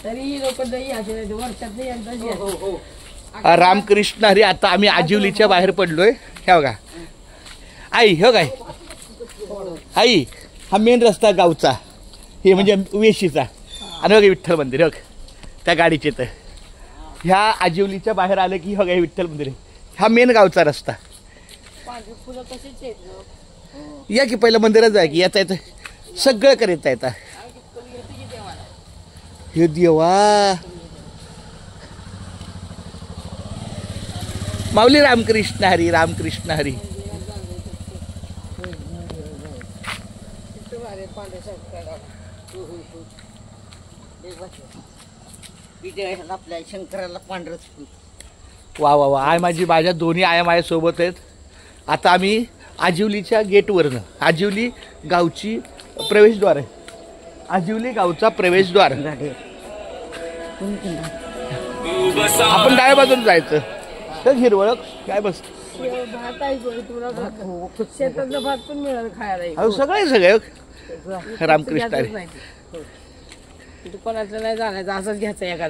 तरी लोक दही असे वर्षात रामकृष्ण हरी. आता आम्ही आजिवलीच्या बाहेर पडलोय. हे बघा आई, हे काय आई, हा मेन रस्ता गावचा, हे म्हणजे वेशीचा. आणि बघा विठ्ठल मंदिर, बघ त्या गाडीचे. तर ह्या आजिवलीच्या बाहेर आलं की बघा हे विठ्ठल मंदिर, हा मेन गावचा रस्ता. या की पहिलं मंदिरात जाय की, याचा येतं सगळं करायचं येतं. हे देवा, माऊली रामकृष्ण हरी, रामकृष्ण हरी. आपल्या शंकराला पांढरच. वा वा वा. आय माझ्या दोन्ही आया माझ्यासोबत आहेत. आता आम्ही आजिवलीच्या गेटवरनं, आजिवली गावची प्रवेशद्वार आहे, आजिवली गावचा प्रवेशद्वार. आपण डाव्या बाजून जायचं. तर हिरवळ काय बस भात आहे तुला, शेतातलं भात पण मिळालं खायला. सगळे रामकृष्ण हरी. कोणाचं नाही जाण्याचं, असंच घ्यायचं एखादं.